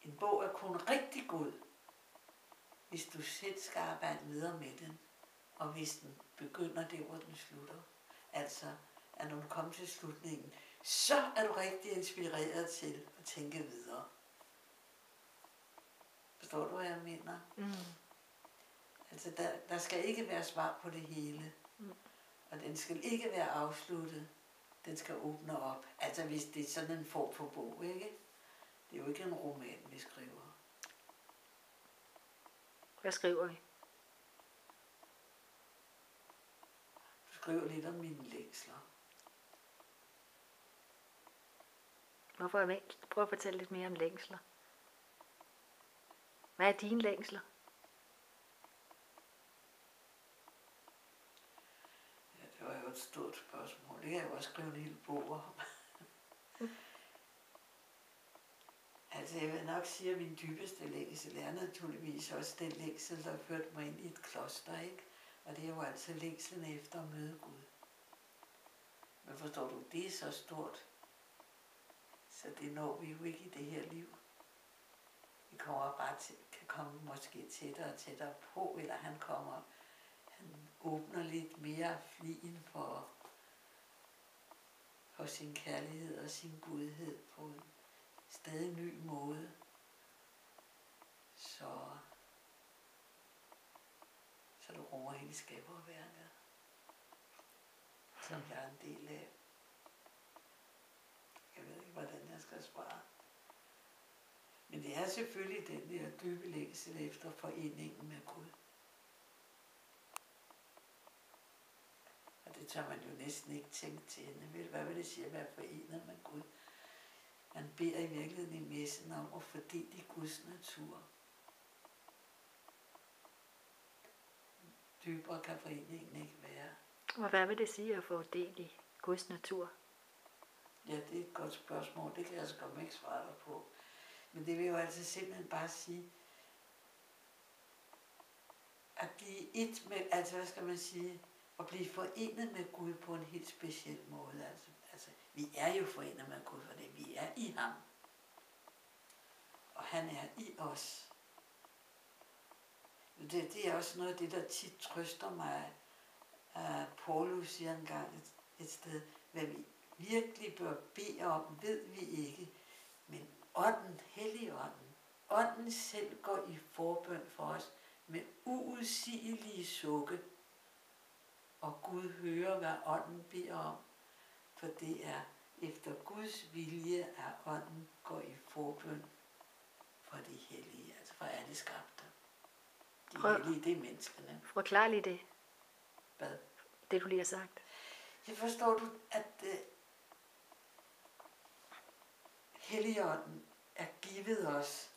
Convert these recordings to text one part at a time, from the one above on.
En bog er kun rigtig god, hvis du selv skal arbejde videre med den, og hvis den begynder der, hvor den slutter. Altså, at når du kommer til slutningen, så er du rigtig inspireret til at tænke videre. Forstår du, hvad jeg mener? Mm. Altså, der skal ikke være svar på det hele. Mm. Og den skal ikke være afsluttet. Den skal åbne op. Altså, hvis det er sådan en form for bog, ikke? Det er jo ikke en roman, vi skriver. Hvad skriver I? Du skriver lidt om mine længsler. Hvorfor er længsler? Prøv at fortælle lidt mere om længsler. Hvad er dine længsler? Ja, det var jo et stort spørgsmål. Det kan jeg jo også skrive en hel bog om. Altså, jeg vil nok sige, at min dybeste længsel er naturligvis også den længsel, der førte mig ind i et kloster, ikke? Og det er jo altså længslen efter at møde Gud. Men forstår du, det er så stort, så det når vi jo ikke i det her liv. Vi kommer bare til, kan komme måske tættere og tættere på, eller han åbner lidt mere flien for sin kærlighed og sin godhed på en stadig ny måde. Så det rummer hele skaberværket, som jeg er en del af. Jeg ved ikke, hvordan jeg skal svare. Men det er selvfølgelig den der dybe længsel efter foreningen med Gud. Og det tør man jo næsten ikke tænke til hende. Hvad vil det sige at være forenet med Gud? Man beder i virkeligheden i messen om at fordele i Guds natur. Dybere kan foreningen ikke være. Og hvad vil det sige at få del i Guds natur? Ja, det er et godt spørgsmål. Det kan jeg sgu ikke svare dig på. Men det vil jo altså simpelthen bare sige, at blive et med, altså hvad skal man sige, at blive forenet med Gud på en helt speciel måde. Altså vi er jo forenet med Gud, fordi vi er i ham. Og han er i os. Det er også noget af det, der tit trøster mig. Paulus siger engang et sted, hvad vi virkelig bør bede om, ved vi ikke. Men ånden, Helligånden, ånden selv går i forbøn for os med uudsigelige sukke. Og Gud hører, hvad ånden beder om. For det er efter Guds vilje, at ånden går i forbøn for de hellige, altså for alle skabte. De hellige, det er menneskene. Forklar lige det. Hvad? Det du lige har sagt. Det forstår du, at Helligånden er givet os,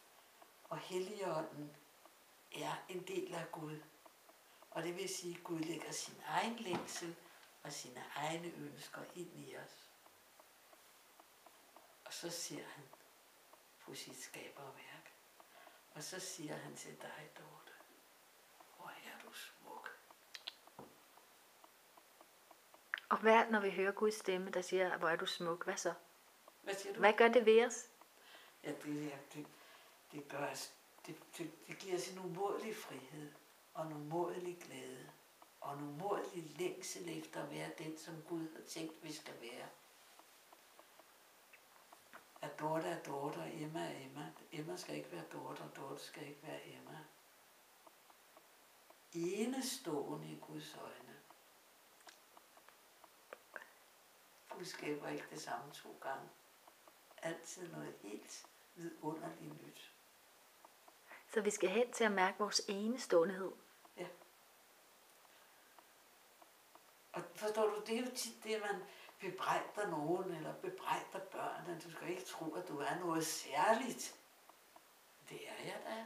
og Helligånden er en del af Gud. Og det vil sige, at Gud lægger sin egen længsel og sine egne ønsker ind i os. Og så ser han på sit skaberværk. Og så siger han til dig, Dorte, hvor er du smuk. Og hvad, når vi hører Guds stemme, der siger, hvor er du smuk, hvad så? Hvad siger du? Hvad gør det ved os? Ja, det gør os. Det giver os en umådelig frihed, og en umådelig glæde, og en umådelig længsel efter at være den, som Gud har tænkt, vi skal være. At Dorte er Dorte, og Emma er Emma. Emma skal ikke være Dorte, og Dorte skal ikke være Emma. Enestående i Guds øjne. Gud skaber ikke det samme 2 gange. Altid noget helt vidunderligt nyt. Så vi skal hen til at mærke vores eneståenhed. Ja. Og forstår du, det er jo tit det, man bebrejder nogen, eller bebrejder børn, at du skal ikke tro, at du er noget særligt. Det er jeg da.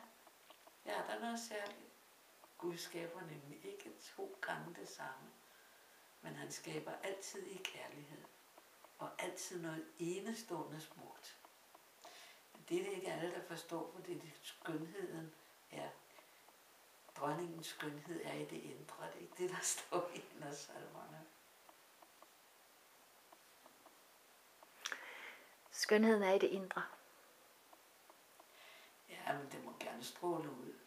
Jeg er da noget særligt. Gud skaber nemlig ikke 2 gange det samme, men han skaber altid i kærlighed, og altid noget enestående smukt. Men det er det ikke alle, der forstår, fordi det skønheden er, dronningens skønhed er i det indre. Det er ikke det, der står i en af salmerne. Skønheden er i det indre. stjernestråle ud.